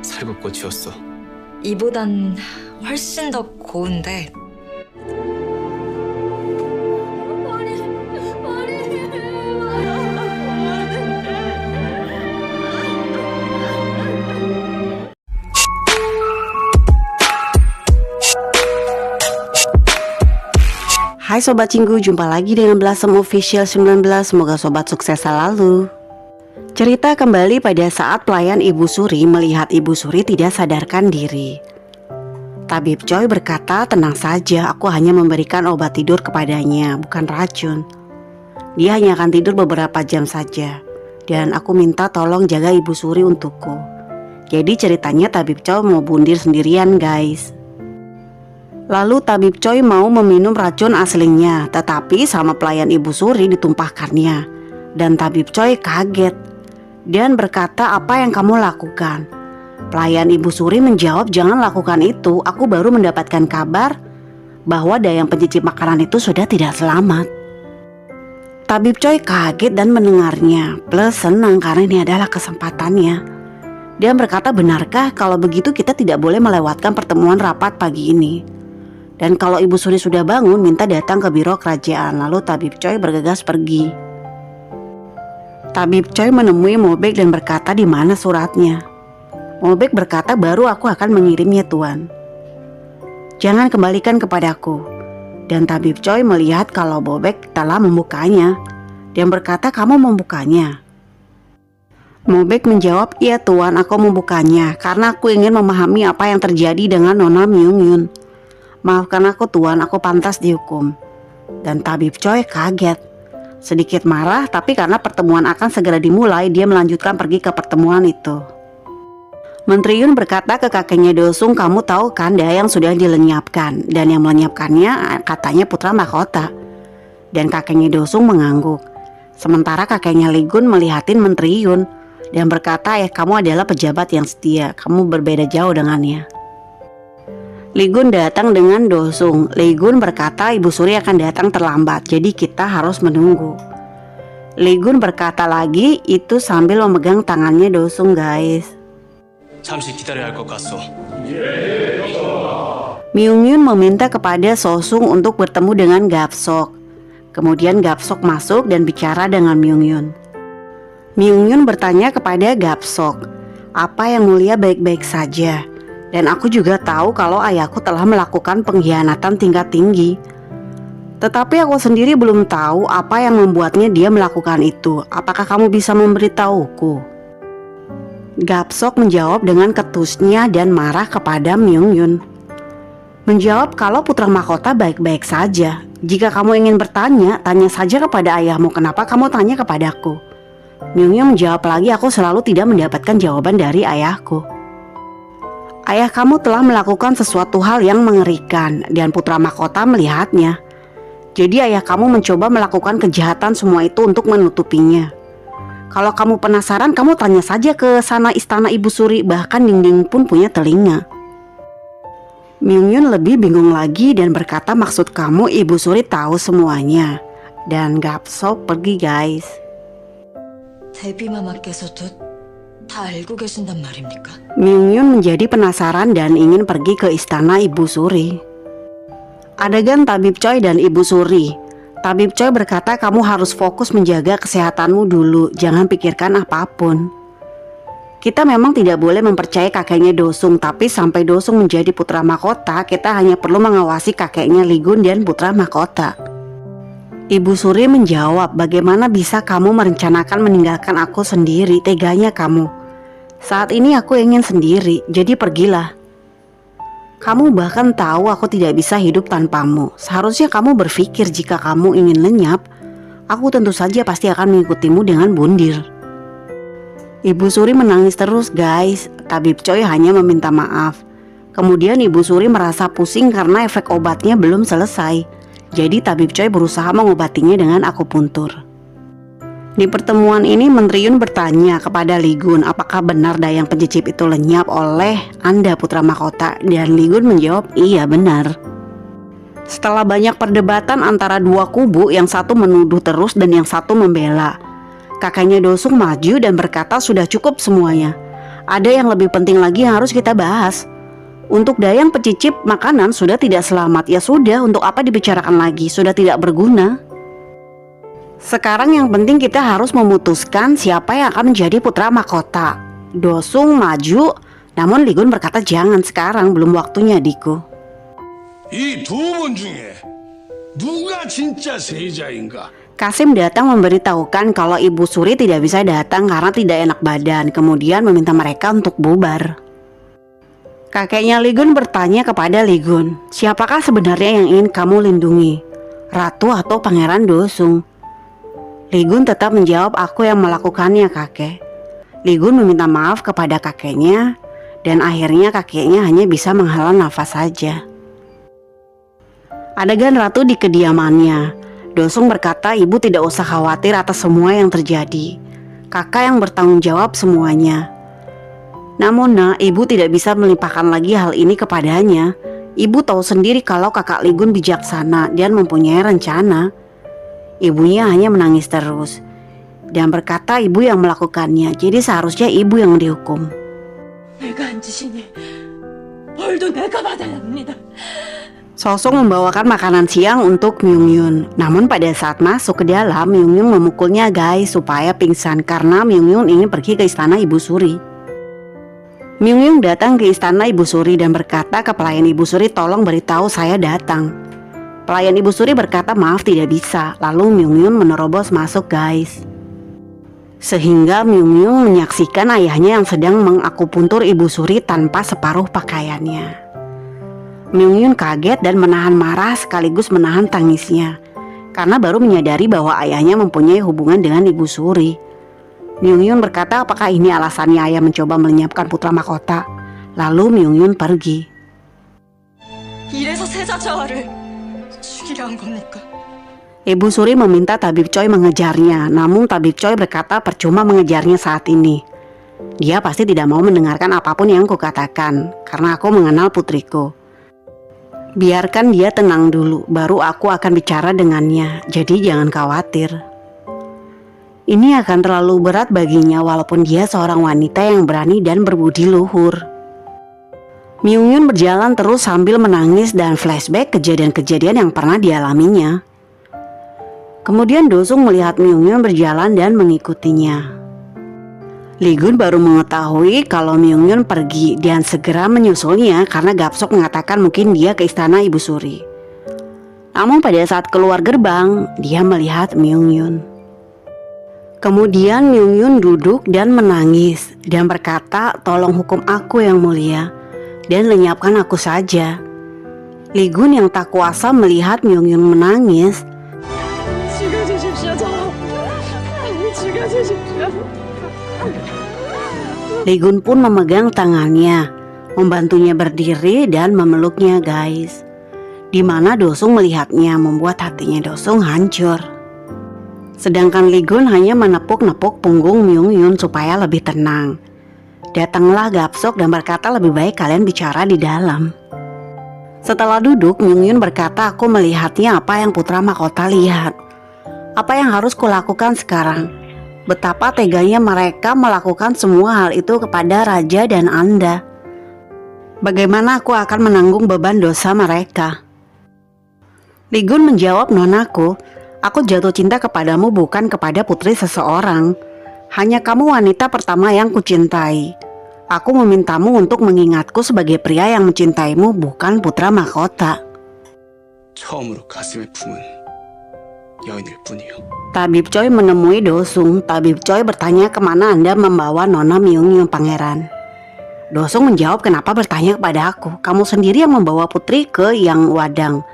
살구꽃이었어. 이보단 훨씬 더 고운데. Hai Sobat Cinggu, jumpa lagi dengan Blossom Official 19. Semoga Sobat sukses selalu. Cerita kembali pada saat pelayan Ibu Suri melihat Ibu Suri tidak sadarkan diri. Tabib Choi berkata, tenang saja, aku hanya memberikan obat tidur kepadanya, bukan racun. Dia hanya akan tidur beberapa jam saja. Dan aku minta tolong jaga Ibu Suri untukku. Jadi ceritanya Tabib Choi mau bundir sendirian guys. Lalu Tabib Choi mau meminum racun aslinya, tetapi sama pelayan Ibu Suri ditumpahkannya. Dan Tabib Choi kaget dan berkata, apa yang kamu lakukan? Pelayan Ibu Suri menjawab, jangan lakukan itu, aku baru mendapatkan kabar bahwa dayang pencicip makanan itu sudah tidak selamat. Tabib Choi kaget dan mendengarnya, plus senang karena ini adalah kesempatannya. Dia berkata, benarkah kalau begitu kita tidak boleh melewatkan pertemuan rapat pagi ini? Dan kalau Ibu Suri sudah bangun, minta datang ke biro kerajaan. Lalu Tabib Choi bergegas pergi. Tabib Choi menemui Mobek dan berkata, di mana suratnya? Mobek berkata, baru aku akan mengirimnya Tuan. Jangan kembalikan kepadaku. Dan Tabib Choi melihat kalau Mobek telah membukanya. Dia berkata, kamu membukanya? Mobek menjawab, iya Tuan, aku membukanya karena aku ingin memahami apa yang terjadi dengan Nona Myung Yun. Maafkan aku Tuan, aku pantas dihukum. Dan Tabib Choi kaget, sedikit marah, tapi karena pertemuan akan segera dimulai, dia melanjutkan pergi ke pertemuan itu. Menteri Yun berkata ke kakeknya Dosung, kamu tahu kan dayang sudah dilenyapkan, dan yang melenyapkannya katanya putra mahkota. Dan kakeknya Dosung mengangguk. Sementara kakeknya Ligun melihatin Menteri Yun dan berkata, kamu adalah pejabat yang setia, kamu berbeda jauh dengannya. Ligun datang dengan Dosung. Ligun berkata Ibu Suri akan datang terlambat, jadi kita harus menunggu. Ligun berkata lagi itu sambil memegang tangannya Dosung guys. 잠시 기다려야 할 것 같소. Myung Yun meminta kepada Sosung untuk bertemu dengan Gapsok. Kemudian Gapsok masuk dan bicara dengan Myung Yun. Myung Yun bertanya kepada Gapsok, apa yang mulia baik-baik saja? Dan aku juga tahu kalau ayahku telah melakukan pengkhianatan tingkat tinggi. Tetapi aku sendiri belum tahu apa yang membuatnya dia melakukan itu. Apakah kamu bisa memberitahuku? Gapsok menjawab dengan ketusnya dan marah kepada Myung Yun. Menjawab kalau putra mahkota baik-baik saja. Jika kamu ingin bertanya, tanya saja kepada ayahmu, kenapa kamu tanya kepadaku? Myung Yun menjawab lagi, aku selalu tidak mendapatkan jawaban dari ayahku. Ayah kamu telah melakukan sesuatu hal yang mengerikan dan putra mahkota melihatnya. Jadi ayah kamu mencoba melakukan kejahatan semua itu untuk menutupinya. Kalau kamu penasaran, kamu tanya saja ke sana istana Ibu Suri, bahkan dinding pun punya telinga. Myung Yun lebih bingung lagi dan berkata, maksud kamu Ibu Suri tahu semuanya. Dan Gapsok pergi guys. 데뷔마마께서도 다 알고 계신단 말입니까? Myung Yun menjadi penasaran dan ingin pergi ke istana Ibu Suri. Adegan Tabib Choi dan Ibu Suri. Tabib Choi berkata, kamu harus fokus menjaga kesehatanmu dulu, jangan pikirkan apapun. Kita memang tidak boleh mempercayai kakeknya Dosung, tapi sampai Dosung menjadi putra mahkota, kita hanya perlu mengawasi kakeknya Ligun dan putra mahkota. Ibu Suri menjawab, bagaimana bisa kamu merencanakan meninggalkan aku sendiri, teganya kamu. Saat ini aku ingin sendiri, jadi pergilah. Kamu bahkan tahu aku tidak bisa hidup tanpamu. Seharusnya kamu berpikir jika kamu ingin lenyap, aku tentu saja pasti akan mengikutimu dengan bundir. Ibu Suri menangis terus guys. Tabib Choi hanya meminta maaf. Kemudian Ibu Suri merasa pusing karena efek obatnya belum selesai. Jadi Tabib Choi berusaha mengobatinya dengan akupuntur. Di pertemuan ini Menteri Yun bertanya kepada Ligun, apakah benar dayang pencicip itu lenyap oleh Anda putra mahkota? Dan Ligun menjawab, iya benar. Setelah banyak perdebatan antara dua kubu, yang satu menuduh terus dan yang satu membela, kakaknya Dosung maju dan berkata, sudah cukup semuanya. Ada yang lebih penting lagi yang harus kita bahas. Untuk Dayang pecicip makanan sudah tidak selamat. Ya sudah, untuk apa dibicarakan lagi? Sudah tidak berguna. Sekarang yang penting kita harus memutuskan siapa yang akan menjadi putra mahkota. Dosung maju, namun Ligun berkata jangan sekarang, belum waktunya adikku. 이 두 분 중에 누가 진짜 세자인가? Kasim datang memberitahukan kalau Ibu Suri tidak bisa datang karena tidak enak badan, kemudian meminta mereka untuk bubar. Kakeknya Ligun bertanya kepada Ligun, siapakah sebenarnya yang ingin kamu lindungi? Ratu atau Pangeran Dosung? Ligun tetap menjawab, aku yang melakukannya kakek. Ligun meminta maaf kepada kakeknya, dan akhirnya kakeknya hanya bisa menghela nafas saja. Adegan Ratu di kediamannya. Dosung berkata ibu tidak usah khawatir atas semua yang terjadi. Kakak yang bertanggung jawab semuanya. Namun ibu tidak bisa melimpahkan lagi hal ini kepadanya. Ibu tahu sendiri kalau kakak Ligun bijaksana dan mempunyai rencana. Ibunya hanya menangis terus dan berkata ibu yang melakukannya, jadi seharusnya ibu yang dihukum. 내가 한 짓이니 벌도 내가 받아야 합니다. Sosong membawakan makanan siang untuk Myung Yun. Namun pada saat masuk ke dalam, Myung Yun memukulnya guys supaya pingsan karena Myung Yun ingin pergi ke istana Ibu Suri. Myung Yun datang ke istana Ibu Suri dan berkata ke pelayan Ibu Suri, tolong beritahu saya datang. Pelayan Ibu Suri berkata maaf tidak bisa. Lalu Myung Yun menerobos masuk guys. Sehingga Myung Yun menyaksikan ayahnya yang sedang mengakupuntur Ibu Suri tanpa separuh pakaiannya. Myung Yun kaget dan menahan marah sekaligus menahan tangisnya karena baru menyadari bahwa ayahnya mempunyai hubungan dengan Ibu Suri. Myung Yun berkata apakah ini alasannya ayah mencoba melenyapkan putra mahkota. Lalu Myung Yun pergi. 이래서 세자자화를 죽이려 한 겁니까? Ibu Suri meminta Tabib Choi mengejarnya, namun Tabib Choi berkata percuma mengejarnya saat ini. Dia pasti tidak mau mendengarkan apapun yang kukatakan karena aku mengenal putriku. Biarkan dia tenang dulu, baru aku akan bicara dengannya, jadi jangan khawatir. Ini akan terlalu berat baginya walaupun dia seorang wanita yang berani dan berbudi luhur. Myung Yun berjalan terus sambil menangis dan flashback kejadian-kejadian yang pernah dialaminya. Kemudian Dosung melihat Myung Yun berjalan dan mengikutinya. Ligun baru mengetahui kalau Myung Yun pergi dan segera menyusulnya karena Gapsok mengatakan mungkin dia ke istana Ibu Suri. Namun pada saat keluar gerbang, dia melihat Myung Yun. Kemudian Myung Yun duduk dan menangis dan berkata, tolong hukum aku yang mulia dan lenyapkan aku saja. Ligun yang tak kuasa melihat Myung Yun menangis. 죽여주십시오, 저. 죽여주십시오. Ligun pun memegang tangannya, membantunya berdiri dan memeluknya guys. Dimana Dosung melihatnya membuat hatinya Dosung hancur. Sedangkan Ligun hanya menepuk-nepuk punggung Myung Yun supaya lebih tenang. Datanglah Gapsok dan berkata lebih baik kalian bicara di dalam. Setelah duduk, Myung Yun berkata aku melihatnya apa yang putra mahkota lihat. Apa yang harus kulakukan sekarang? Betapa teganya mereka melakukan semua hal itu kepada raja dan Anda. Bagaimana aku akan menanggung beban dosa mereka? Ligun menjawab, nonaku, aku jatuh cinta kepadamu bukan kepada putri seseorang. Hanya kamu wanita pertama yang kucintai. Aku memintamu untuk mengingatku sebagai pria yang mencintaimu bukan putra mahkota. 처음으로 가슴에 품은 여인일 뿐이요. Tabib Choi menemui Dosung. Tabib Choi bertanya kemana Anda membawa Nona Myung Yun pangeran. Dosung menjawab kenapa bertanya kepada aku. Kamu sendiri yang membawa putri ke Yang Wadang.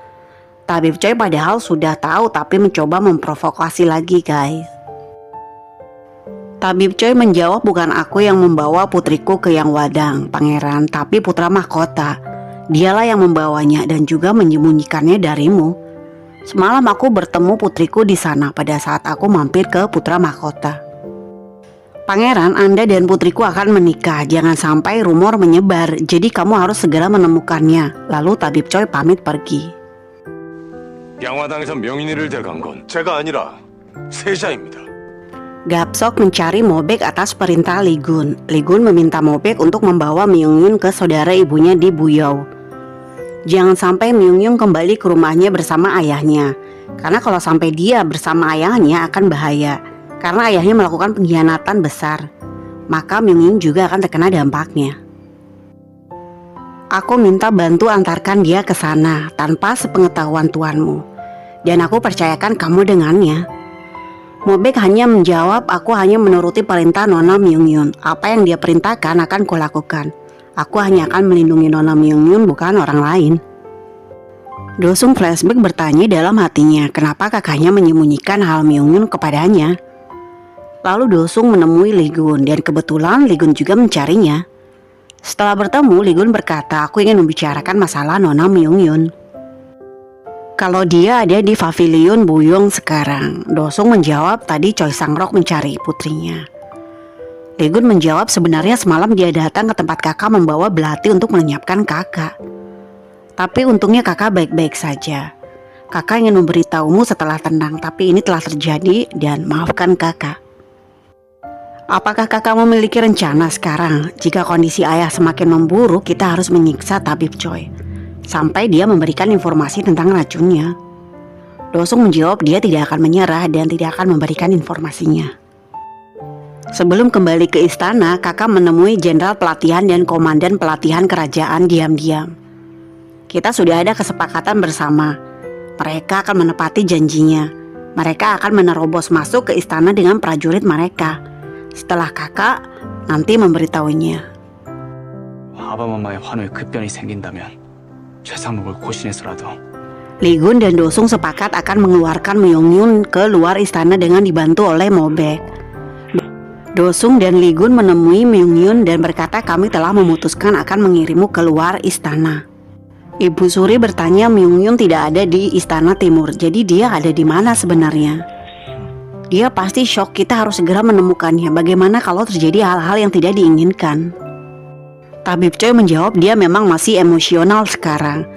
Tabib Choi padahal sudah tahu tapi mencoba memprovokasi lagi guys. Tabib Choi menjawab bukan aku yang membawa putriku ke Yang Wadang pangeran, tapi putra mahkota. Dialah yang membawanya dan juga menyembunyikannya darimu. Semalam aku bertemu putriku di sana pada saat aku mampir ke putra mahkota. Pangeran, Anda dan putriku akan menikah. Jangan sampai rumor menyebar. Jadi kamu harus segera menemukannya. Lalu Tabib Choi pamit pergi. 양화당에서 명인이를 데려간 건 제가 아니라 세자입니다. Gapsok mencari Mobek atas perintah Ligun. Ligun meminta Mobek untuk membawa Myungyun ke saudara ibunya di Buyeo. Jangan sampai Myungyun kembali ke rumahnya bersama ayahnya, karena kalau sampai dia bersama ayahnya akan bahaya, karena ayahnya melakukan pengkhianatan besar. Maka Myungyun juga akan terkena dampaknya. Aku minta bantu antarkan dia ke sana tanpa sepengetahuan tuanmu, dan aku percayakan kamu dengannya. Mobek hanya menjawab, aku hanya menuruti perintah Nona Myungyun. Apa yang dia perintahkan akan kulakukan. Aku hanya akan melindungi Nona Myungyun, bukan orang lain. Dosung flashback bertanya dalam hatinya, kenapa kakaknya menyembunyikan hal Myungyun kepadanya. Lalu Dosung menemui Ligun, dan kebetulan Ligun juga mencarinya. Setelah bertemu, Ligun berkata, aku ingin membicarakan masalah Nona Myungyun. Kalau dia ada di pavilion Buyong sekarang. Dosung menjawab, tadi Choi Sangrok mencari putrinya. Ligun menjawab, sebenarnya semalam dia datang ke tempat kakak membawa belati untuk melenyapkan kakak. Tapi untungnya kakak baik-baik saja. Kakak ingin memberitahumu setelah tenang, tapi ini telah terjadi dan maafkan kakak. Apakah kakak memiliki rencana sekarang? Jika kondisi ayah semakin memburuk, kita harus menyiksa tabib Choi sampai dia memberikan informasi tentang racunnya. Dosung menjawab dia tidak akan menyerah dan tidak akan memberikan informasinya. Sebelum kembali ke istana, kakak menemui jenderal pelatihan dan komandan pelatihan kerajaan diam-diam. Kita sudah ada kesepakatan bersama. Mereka akan menepati janjinya. Mereka akan menerobos masuk ke istana dengan prajurit mereka. Setelah kakak nanti memberitahunya. 아바마마의 환호에 급변이 생긴다면 최상목을 고신해서라도. Ligun dan Dosung sepakat akan mengeluarkan Myungyun ke luar istana dengan dibantu oleh Mobek. Dosung dan Ligun menemui Myungyun dan berkata, kami telah memutuskan akan mengirimmu ke luar istana. Ibu Suri bertanya, Myungyun tidak ada di istana timur, jadi dia ada di mana sebenarnya? Dia pasti shock, kita harus segera menemukannya. Bagaimana kalau terjadi hal-hal yang tidak diinginkan? Tabib Choi menjawab, dia memang masih emosional sekarang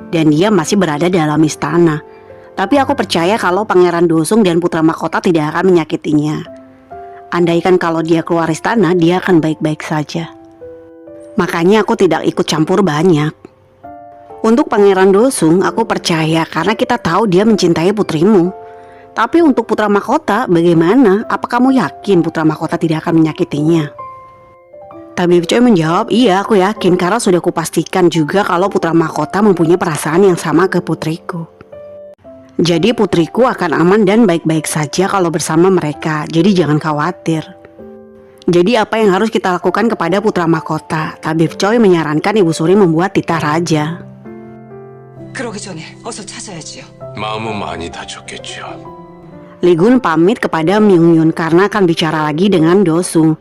dan dia masih berada dalam istana. Tapi aku percaya kalau Pangeran Dosung dan Putra Mahkota tidak akan menyakitinya. Andaikan kalau dia keluar istana, dia akan baik-baik saja. Makanya aku tidak ikut campur banyak. Untuk Pangeran Dosung, aku percaya karena kita tahu dia mencintai putrimu. Tapi untuk Putra Mahkota, bagaimana? Apa kamu yakin Putra Mahkota tidak akan menyakitinya? Tabib Choi menjawab, iya aku yakin karena sudah kupastikan juga kalau Putra Mahkota mempunyai perasaan yang sama ke putriku. Jadi putriku akan aman dan baik-baik saja kalau bersama mereka, jadi jangan khawatir. Jadi apa yang harus kita lakukan kepada Putra Mahkota? Tabib Choi menyarankan Ibu Suri membuat titah raja. 그러기 전에 어서 찾아야지요. 마음은 많이 다쳤겠지요. Ligun pamit kepada Myungyun karena akan bicara lagi dengan Dosung.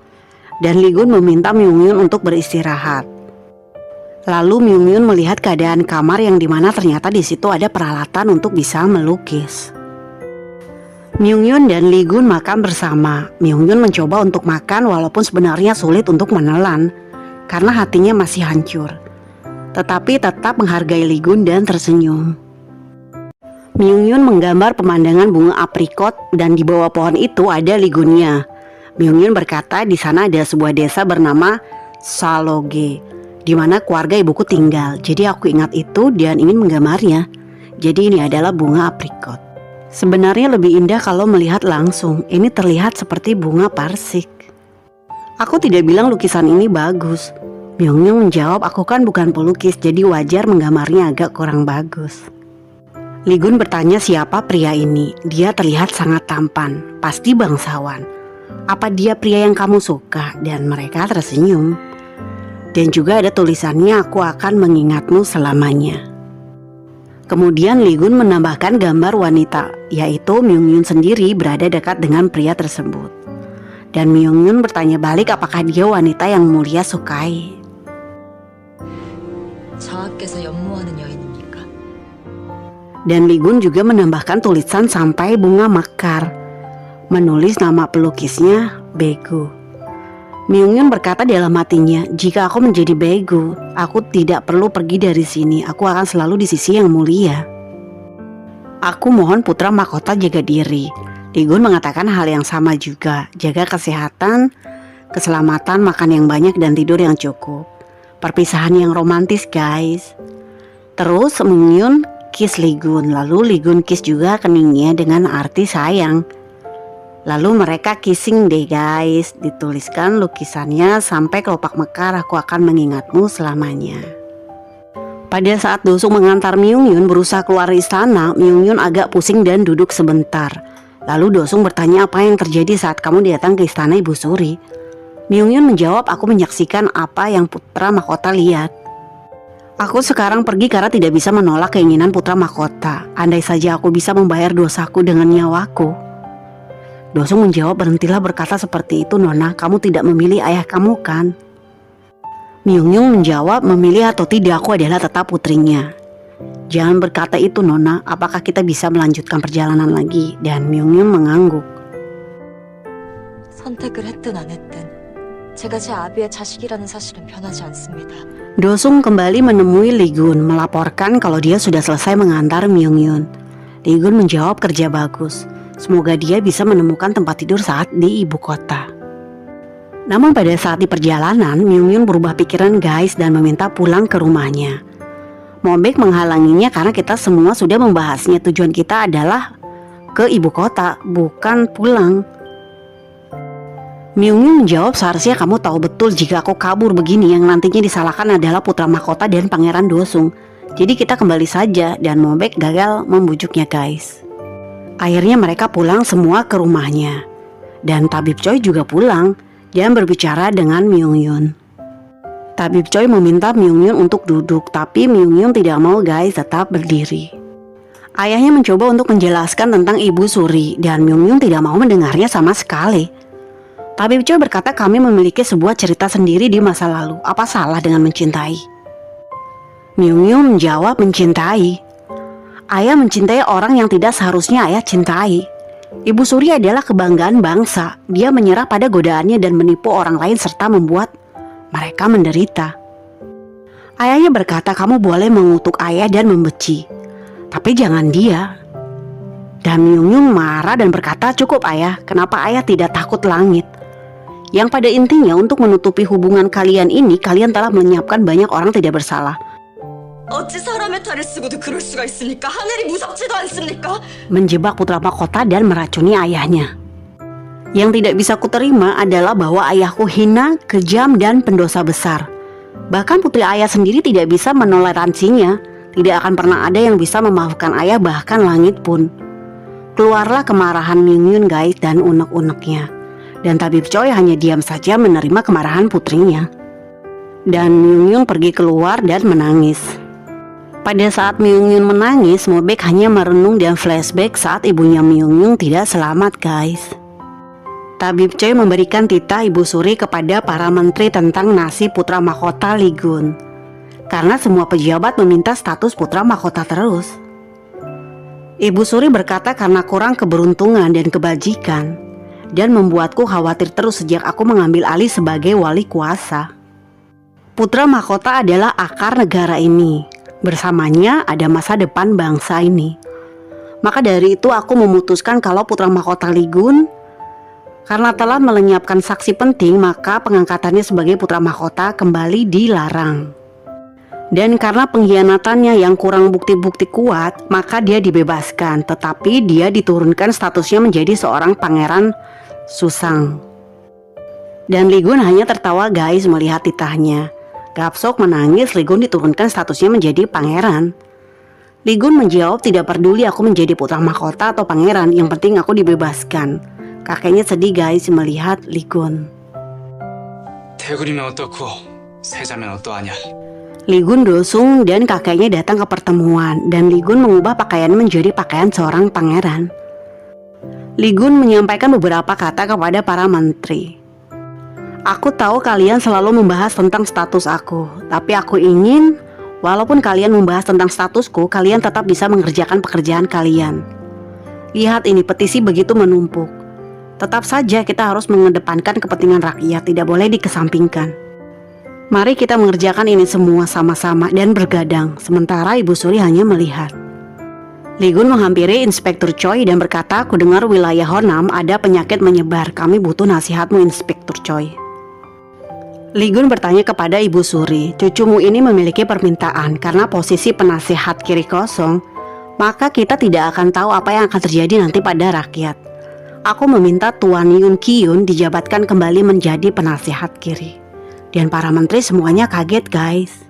Dan Ligun meminta Myungyun untuk beristirahat. Lalu Myungyun melihat keadaan kamar yang dimana ternyata di situ ada peralatan untuk bisa melukis. Myungyun dan Ligun makan bersama. Myungyun mencoba untuk makan walaupun sebenarnya sulit untuk menelan karena hatinya masih hancur. Tetapi tetap menghargai Ligun dan tersenyum. Myungyun menggambar pemandangan bunga aprikot dan di bawah pohon itu ada Ligunnya. Myungyun berkata di sana ada sebuah desa bernama Saloge, di mana keluarga ibuku tinggal. Jadi aku ingat itu dan ingin menggambarnya. Jadi ini adalah bunga aprikot. Sebenarnya lebih indah kalau melihat langsung. Ini terlihat seperti bunga parsik. Aku tidak bilang lukisan ini bagus. Myungyun menjawab, aku kan bukan pelukis, jadi wajar menggambarnya agak kurang bagus. Ligun bertanya siapa pria ini. Dia terlihat sangat tampan, pasti bangsawan. Apa dia pria yang kamu suka? Dan mereka tersenyum. Dan juga ada tulisannya, aku akan mengingatmu selamanya. Kemudian Ligun menambahkan gambar wanita, yaitu Myungyun sendiri berada dekat dengan pria tersebut. Dan Myungyun bertanya balik apakah dia wanita yang mulia sukai. 장하께서 연모하는 여인입니까? Dan Ligun juga menambahkan tulisan sampai bunga mekar, menulis nama pelukisnya Begu. Myungyun berkata dalam hatinya, jika aku menjadi Begu, aku tidak perlu pergi dari sini. Aku akan selalu di sisi yang mulia. Aku mohon Putra Mahkota jaga diri. Li Gun mengatakan hal yang sama juga, jaga kesehatan, keselamatan, makan yang banyak dan tidur yang cukup. Perpisahan yang romantis guys. Terus Myung kiss Li Gun, lalu Li Gun kiss juga keningnya dengan arti sayang. Lalu mereka kissing deh guys, dituliskan lukisannya sampai kelopak mekar aku akan mengingatmu selamanya. Pada saat Do Sung mengantar Myung Yun berusaha keluar istana, Myung Yun agak pusing dan duduk sebentar. Lalu Do Sung bertanya apa yang terjadi saat kamu datang ke istana Ibu Suri. Myung Yun menjawab aku menyaksikan apa yang putra mahkota lihat. Aku sekarang pergi karena tidak bisa menolak keinginan putra mahkota. Andai saja aku bisa membayar dosaku dengan nyawaku. Do Sung menjawab berhentilah berkata seperti itu Nona, kamu tidak memilih ayah kamu kan? Myung Yun menjawab memilih atau tidak aku adalah tetap putrinya. Jangan berkata itu Nona, apakah kita bisa melanjutkan perjalanan lagi? Dan Myung Yun mengangguk. 선택을 했든 안 했든 제가 제 아비의 자식이라는 사실은 변하지 않습니다. Do Sung kembali menemui Li Gun, melaporkan kalau dia sudah selesai mengantar Myung Yun. Li Gun menjawab kerja bagus. Semoga dia bisa menemukan tempat tidur saat di ibu kota. Namun pada saat di perjalanan, Myung Yun berubah pikiran guys dan meminta pulang ke rumahnya. Mobek menghalanginya karena kita semua sudah membahasnya. Tujuan kita adalah ke ibu kota, bukan pulang. Myung Yun menjawab seharusnya kamu tahu betul jika aku kabur begini yang nantinya disalahkan adalah putra mahkota dan pangeran Do Sung. Jadi kita kembali saja dan Mobek gagal membujuknya guys. Akhirnya mereka pulang semua ke rumahnya. Dan Tabib Choi juga pulang dan berbicara dengan Myung Yun. Tabib Choi meminta Myung Yun untuk duduk, tapi Myung Yun tidak mau guys, tetap berdiri. Ayahnya mencoba untuk menjelaskan tentang Ibu Suri dan Myung Yun tidak mau mendengarnya sama sekali. Tabib Choi berkata kami memiliki sebuah cerita sendiri di masa lalu, apa salah dengan mencintai? Myung Yun menjawab mencintai. Ayah mencintai orang yang tidak seharusnya ayah cintai. Ibu Suri adalah kebanggaan bangsa. Dia menyerah pada godaannya dan menipu orang lain serta membuat mereka menderita. Ayahnya berkata kamu boleh mengutuk ayah dan membenci, tapi jangan dia. Dan Myung Yun marah dan berkata cukup ayah, kenapa ayah tidak takut langit? Yang pada intinya untuk menutupi hubungan kalian ini, kalian telah melenyapkan banyak orang tidak bersalah. 어찌 사람의 탈을 쓰고도 그럴 수가 있습니까? 하늘이 무섭지도 않습니까? Menjebak putra mahkota dan meracuni ayahnya. Yang tidak bisa kuterima adalah bahwa ayahku hina, kejam, dan pendosa besar. Bahkan putri ayah sendiri tidak bisa menoleransinya. Tidak akan pernah ada yang bisa memaafkan ayah, bahkan langit pun. Keluarlah kemarahan Myung Yun guys dan unek-uneknya. Dan Tabib Choi hanya diam saja menerima kemarahan putrinya. Dan Myung Yun pergi keluar dan menangis. Pada saat Myung Yun menangis, Mobek hanya merenung dan flashback saat ibunya Myung Yun tidak selamat guys. Tabib Choi memberikan titah Ibu Suri kepada para menteri tentang nasib putra mahkota Li Gun. Karena semua pejabat meminta status putra mahkota terus. Ibu Suri berkata karena kurang keberuntungan dan kebajikan, dan membuatku khawatir terus sejak aku mengambil alih sebagai wali kuasa. Putra mahkota adalah akar negara ini. Bersamanya ada masa depan bangsa ini. Maka dari itu aku memutuskan kalau putra mahkota Li Gun, karena telah melenyapkan saksi penting, maka pengangkatannya sebagai putra mahkota kembali dilarang. Dan karena pengkhianatannya yang kurang bukti-bukti kuat, maka dia dibebaskan. Tetapi dia diturunkan statusnya menjadi seorang pangeran Susang. Dan Li Gun hanya tertawa guys melihat titahnya. Gapsok menangis, Li Gun diturunkan statusnya menjadi pangeran. Li Gun menjawab tidak peduli aku menjadi putra mahkota atau pangeran, yang penting aku dibebaskan. Kakeknya sedih guys melihat Li Gun. 태굴이면 어떻고 세자면 어떠하냐. Li Gun, Do Sung dan kakeknya datang ke pertemuan dan Li Gun mengubah pakaian menjadi pakaian seorang pangeran. Li Gun menyampaikan beberapa kata kepada para menteri. Aku tahu kalian selalu membahas tentang status aku, tapi aku ingin walaupun kalian membahas tentang statusku, kalian tetap bisa mengerjakan pekerjaan kalian. Lihat ini, petisi begitu menumpuk. Tetap saja kita harus mengedepankan kepentingan rakyat, tidak boleh dikesampingkan. Mari kita mengerjakan ini semua sama-sama dan bergadang, sementara Ibu Suri hanya melihat. Lee-gun menghampiri Inspektur Choi dan berkata, aku dengar wilayah Honam ada penyakit menyebar. Kami butuh nasihatmu, Inspektur Choi. Lee-gun bertanya kepada Ibu Suri, cucumu ini memiliki permintaan karena posisi penasihat kiri kosong, maka kita tidak akan tahu apa yang akan terjadi nanti pada rakyat. Aku meminta Tuan Yoon Ki-yoon dijabatkan kembali menjadi penasihat kiri. Dan para menteri semuanya kaget, guys.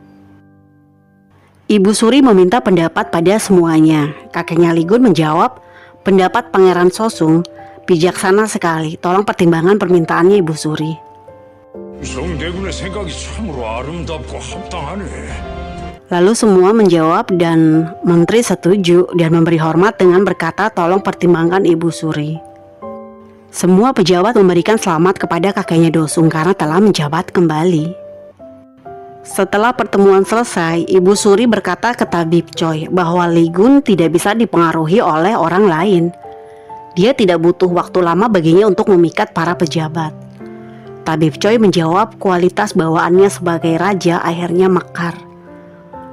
Ibu Suri meminta pendapat pada semuanya. Kakeknya Lee-gun menjawab, pendapat Pangeran Sosung bijaksana sekali. Tolong pertimbangkan permintaannya, Ibu Suri. 성대군의 생각이 참으로 아름답고 합당하네. Lalu semua menjawab dan menteri setuju dan memberi hormat dengan berkata, tolong pertimbangkan Ibu Suri. Semua pejabat memberikan selamat kepada kakeknya Dosung karena telah menjabat kembali. Setelah pertemuan selesai, Ibu Suri berkata ke Tabib Choi bahwa Lee-gun tidak bisa dipengaruhi oleh orang lain. Dia tidak butuh waktu lama baginya untuk memikat para pejabat. Tabib Choi menjawab kualitas bawaannya sebagai raja akhirnya mekar.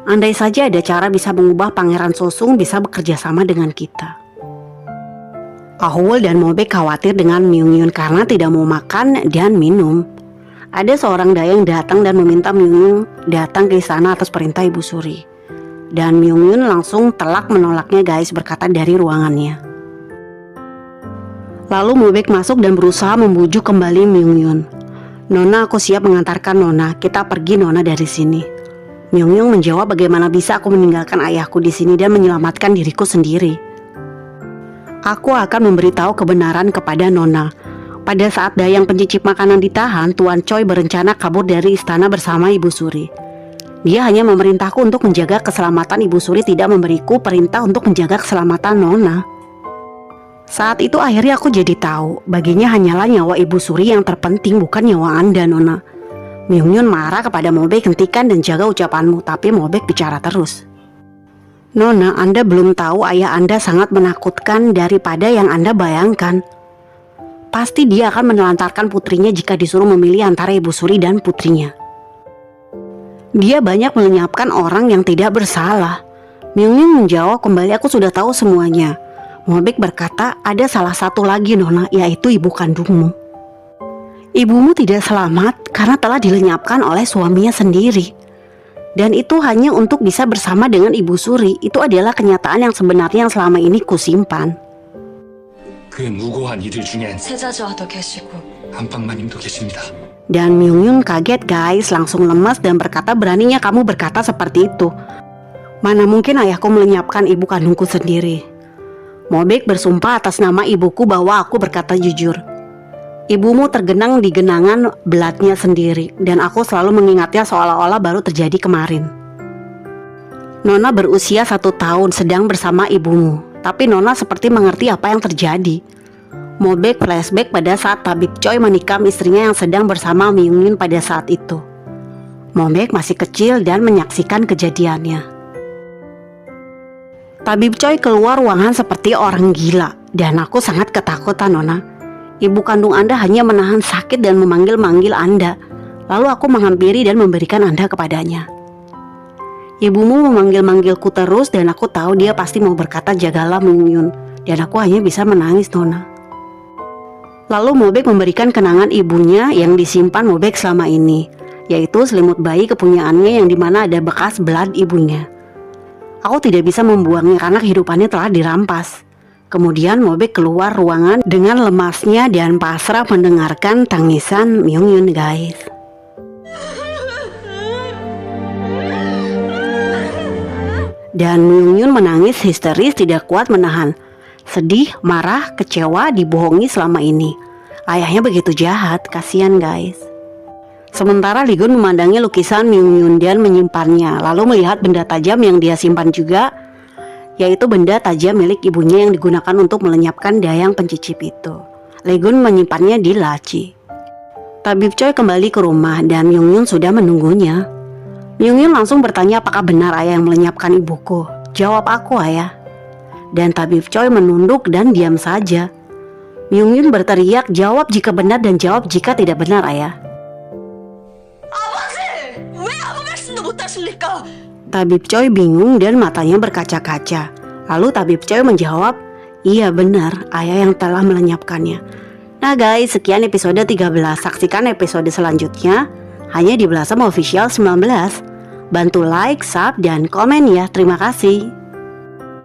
Andai saja ada cara bisa mengubah Pangeran Sosung bisa bekerja sama dengan kita. Ahwol dan Mobek khawatir dengan Myung-yun karena tidak mau makan dan minum. Ada seorang dayang datang dan meminta Myung-yun datang ke istana atas perintah Ibu Suri. Dan Myung-yun langsung telak menolaknya, guys, berkata dari ruangannya. Lalu Mobek masuk dan berusaha membujuk kembali Myung-yun. Nona, aku siap mengantarkan Nona. Kita pergi, Nona, dari sini. Myung-yun menjawab, bagaimana bisa aku meninggalkan ayahku di sini dan menyelamatkan diriku sendiri. Aku akan memberitahu kebenaran kepada Nona. Pada saat dayang pencicip makanan ditahan, Tuan Choi berencana kabur dari istana bersama Ibu Suri. Dia hanya memerintahku untuk menjaga keselamatan Ibu Suri, tidak memberiku perintah untuk menjaga keselamatan Nona. Saat itu akhirnya aku jadi tahu, baginya hanyalah nyawa Ibu Suri yang terpenting, bukan nyawa Anda, Nona. Myung-yun marah kepada Mobek, hentikan dan jaga ucapanmu, tapi Mobek bicara terus. Nona, Anda belum tahu ayah Anda sangat menakutkan daripada yang Anda bayangkan. Pasti dia akan menelantarkan putrinya jika disuruh memilih antara Ibu Suri dan putrinya. Dia banyak melenyapkan orang yang tidak bersalah. Myung-yun menjawab kembali, aku sudah tahu semuanya. Mobek berkata, ada salah satu lagi, Nona, yaitu ibu kandungmu. Ibumu tidak selamat karena telah dilenyapkan oleh suaminya sendiri. Dan itu hanya untuk bisa bersama dengan Ibu Suri. Itu adalah kenyataan yang sebenarnya yang selama ini kusimpan. 그 무고한 이들 중엔 세자주와도 계시고 안방마님도 계십니다. Dan Myung-yun kaget, guys, langsung lemas dan berkata, beraninya kamu berkata seperti itu. Mana mungkin ayahku melenyapkan ibu kandungku sendiri. Mobek bersumpah atas nama ibuku bahwa aku berkata jujur. Ibumu tergenang di genangan belatnya sendiri, dan aku selalu mengingatnya seolah-olah baru terjadi kemarin. Nona berusia 1 tahun sedang bersama ibumu, tapi Nona seperti mengerti apa yang terjadi. Mobek flashback pada saat Tabib Choi menikam istrinya yang sedang bersama Myung-yun pada saat itu. Mobek masih kecil dan menyaksikan kejadiannya. Tabib Choi keluar ruangan seperti orang gila, dan aku sangat ketakutan, Nona. Ibu kandung Anda hanya menahan sakit dan memanggil-manggil Anda. Lalu aku menghampiri dan memberikan Anda kepadanya. Ibumu memanggil-manggilku terus dan aku tahu dia pasti mau berkata jagalah Myung-yun. Dan aku hanya bisa menangis, Nona. Lalu Mobek memberikan kenangan ibunya yang disimpan Mobek selama ini, yaitu selimut bayi kepunyaannya yang dimana ada bekas blood ibunya. Aku tidak bisa membuangnya karena kehidupannya telah dirampas. Kemudian Mobek keluar ruangan dengan lemasnya dan pasrah mendengarkan tangisan Myung-yun, guys. Dan Myung-yun menangis histeris, tidak kuat menahan. Sedih, marah, kecewa, dibohongi selama ini. Ayahnya begitu jahat, kasihan, guys. Sementara Lee-gun memandangi lukisan Myung-yun dan menyimpannya, lalu melihat benda tajam yang dia simpan juga, yaitu benda tajam milik ibunya yang digunakan untuk melenyapkan dayang pencicip itu. Lee-gun menyimpannya di laci. Tabib Choi kembali ke rumah dan Myung-yun sudah menunggunya. Myung-yun langsung bertanya apakah benar ayah yang melenyapkan ibuku. Jawab aku, ayah. Dan Tabib Choi menunduk dan diam saja. Myung-yun berteriak, jawab jika benar dan jawab jika tidak benar, ayah. 아버지! 왜 아무 말씀도 못 하십니까? Tabib Choi bingung dan matanya berkaca-kaca. Lalu tabib Choi menjawab, iya benar, ayah yang telah melenyapkannya. Nah guys, sekian episode 13. Saksikan episode selanjutnya hanya di Blossom Official 19. Bantu like, sub, dan komen ya. Terima kasih.